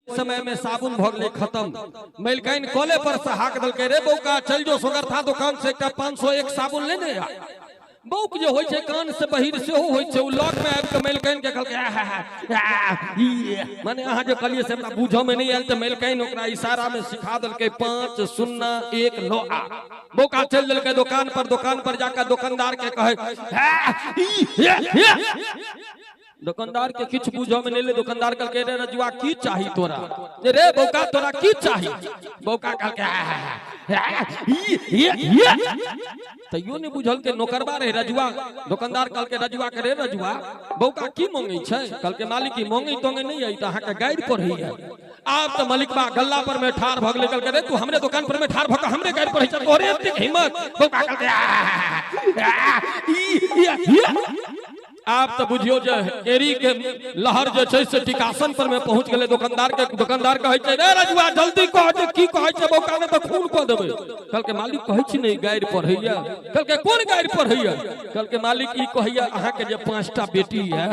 समय में साबुन भगले खत्म मैलकाइन कोले पर से हाक दल के रे बौका चल जो सोगर था दुकान से 501 साबुन लेने आ बौक जो होय छे कान से बहिर से होय छे उ लॉक में आब के मैलकाइन के कहल के माने अहाँ जो कलिए से हमरा बुझो में नहीं आयल त मैलकाइन ओकरा इशारा में सिखा दल के 5 0 1 9 आ बौका चल दल के दुकान पर जाकर दुकानदार के कहे दुकानदार के किछ बुझो में ले दुकानदार कल के रे रजुआ की चाही तोरा रे बौका तोरा की चाही बौका कल के तइयो ने बुझल के नौकरबा रे रजुआ दुकानदार कल के रजुआ के रे रजुआ बौका की मांगे छै कल के मालिक की मांगे तोंगे नहीं आई त अहाँ के गाइड पर ही है आप त मालिक बा गल्ला पर में ठार भगले कल के रे तू हमरे दुकान पर में ठार भग हमरे गाइड पर है तोरे इतनी हिम्मत बौका कल के आप तो बुझियो जे एरी के लहर जे छै से टिकासन पर में पहुंच गेले दुकानदार कहै छै रे रजुआ जल्दी कह जे की कहै छै बौका ने त खून क देबै कल के मालिक कहै छी नहीं गाइड पर हैया कल के कोन गाइड पर हैया कल के मालिक ई कहैया अहाँ के जे 5टा बेटी है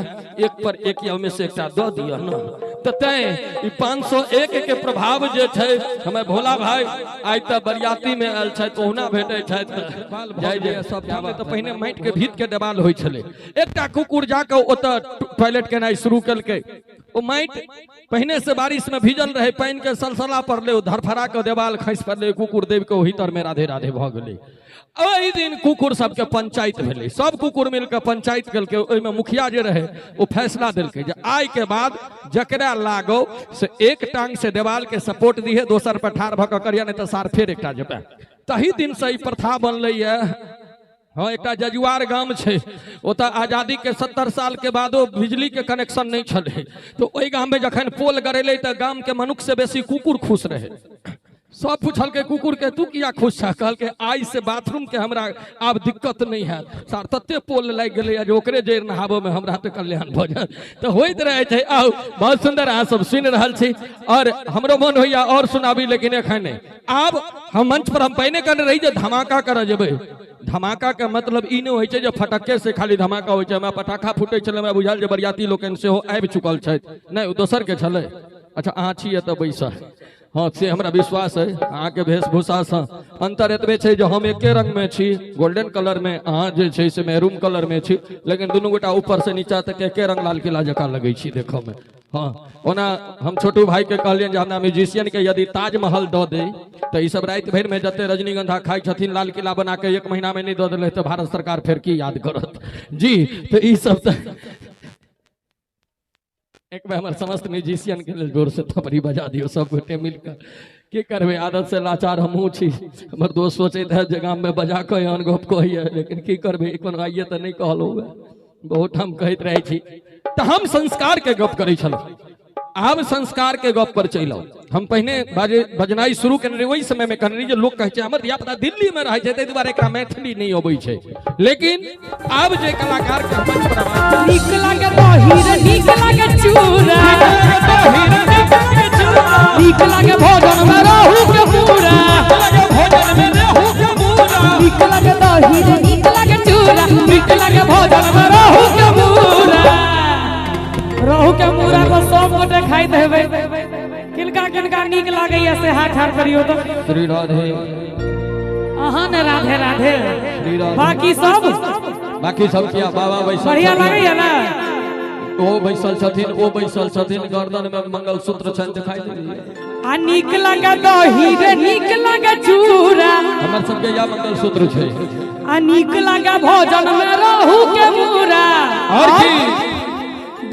एक पर एक या में से एकटा द दिया न त तै ई 501 के प्रभाव जे छै हमें भोला भाई आइ त बरियाती में आयल छै ओहना भेटै छै जाय जे सब जामे त पहिने माटि के भीत के देवाल होय छले एकटा कुकुर जाके ओत टॉयलेट केनाई शुरू कलके ओ माटि पहिने से बारिश में भीजल रहे पानी के सलसला पड़ले धरफरा के देवाल खस पड़ले कुकुर देव के भीतर में राधे राधे भ गेलै ओहि दिन कुकुर सबके पंचायत भेलै सब कुकुर मिलके पंचायत केलकै ओहि में मुखिया जे रहे ओ फैसला देलकै जे आइ के बाद जकरा लागो से एक टांग से देवाल के सपोर्ट दिहे दोसर पर ठाड़ भ के करिया नहीं त सार फेर एकटा जेबे तही दिन से ई प्रथा बनलै है। हाँ एक जजुआर गांव छे ओता आजादी के 70 साल के बादो बिजली के कनेक्शन नहीं छले तो ओई गांव में जखन पोल गड़ेले त गांव के मनुख से बेसी कुकुर खुश रहे सब पूछल के कुकुर के तू किया खुश छ कहल के आई से बाथरूम के हमरा अब दिक्कत नहीं है सार तत्ते पोल लाग गेले जे ओकरे जेर नहाबो में हमरा त कल्याण भ जाय तो होइत रहे छै आउ बहुत सुंदर अहाँ सब सुनि रहल छी और हमरो मन होइया और सुनाबी लेकिन एखन नहीं आब हम मंच पर हम पहिने करने रही जे धमाका कर जेबै धमाका के मतलब ई नहीं होय छै जे फटक्के से खाली धमाका होय छै हमरा पटाखा फूटे छले हमरा बुझाल जे बरियाती लोकन से हो आबि चुकल छै नहीं दोसर के छले अच्छा अहाँ छी एत बैसा हाँ से हमरा विश्वास है अहाँ के वेशभूषा से अंतर एतबे छै जो हम एके रंग में छी गोल्डन कलर में अहाँ जे छै से मैरून कलर में छी लेकिन दुनू गोटा ऊपर से नीचा तक एके रंग लाल किला जका लगै छी देखो में हाँ ओना हम छोटू भाई के कहलियन जे हमरा म्यूजिशियन के यदि ताजमहल द दे तो ई सब रात भर में जते रजनीगंधा खाई छथिन लाल किला बना के 1 महीना में नहीं द देले तो भारत सरकार फिर की याद करत जी तो ई सब एक बार हमारे समस्त म्यूजिशियन के लिए जोर से थपड़ी बजा दियो सब गोटे मिलकर की करबे आदत से लाचार हमहू छी हमर दोस्त सोचैत है जे गाम में बजा के अन गप कहिए लेकिन की करबे एखन आइए त नहीं कहलो बहुत हम कहत रहे छी त हम संस्कार के गप करै छलो आब संस्कार के गप पर चलो हम पहिने बजनाई शुरू करने वही समय में कहने जो लोग कहे हमर धिया पुता दिल्ली में रहे छै तै दुआरे एकरा मैथिली नहीं अबै छै लेकिन आब जे कलाकार के मंच पर आवाज नीक लागे बहिर नीक लागे चूरा नीक लागे भोजन में रहू के पूरा भोजन में रहू के पूरा नीक लागे बहिर नीक लागे चूरा नीक लागे भोजन में रहू के पूरा रहू के पूरा को सब गोटे खाइत हेबै किनका किनका नीक लागैया से हाथ ठाड़ करियो तो श्री राधे अहाँ ने राधे राधे श्री राधे बाकी सब किया बाबा बैसल बढ़िया लागैया ना ओ बैसल छथिन गर्दन में मंगलसूत्र छन दिखाई दे आ नीक लागे दही रे नीक लागे चूरा हमर सबके या मंगलसूत्र छै आ नीक लागे भोजन में रहू के मूरा और की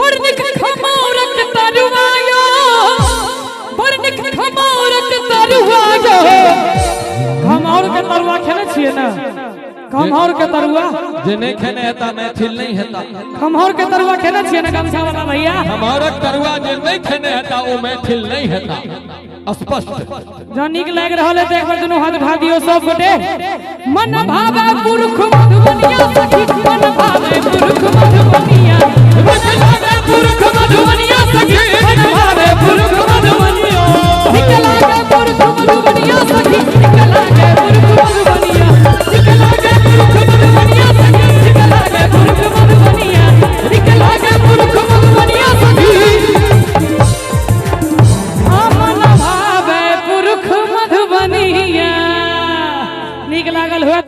बड़ नीक खमौरक तरुआ यो बड़ नीक खमौरक तरुआ यो खमौर के तरुआ खेने छियै ना खमौर के तरुआ जे नहीं खेने हेता मैथिल नहीं हेता खमौर के तरुआ खेने छियै ना गमछा वाला भैया खमौरक तरुआ जे नहीं खेने हेता ओ मैथिल नहीं हेता स्पष्ट जो नीक लाग रहल है तो एक बार दुनू हाथ उठा दियो सब गोटे मन भावे पुरख मधुबनिया सखी मन भावे पुरख मधुबनिया मन भावे पुरख मधुबनिया सखी मन भावे पुरख मधुबनिया नीक लागे पुरख मधुबनिया सखी नीक लागे पुरख मधुबनिया नीक लागे पुरख मधुबनिया सखी नीक लागे पुरख मधुबनिया नीक लागे पुरख मधुबनिया सखी लागल हुए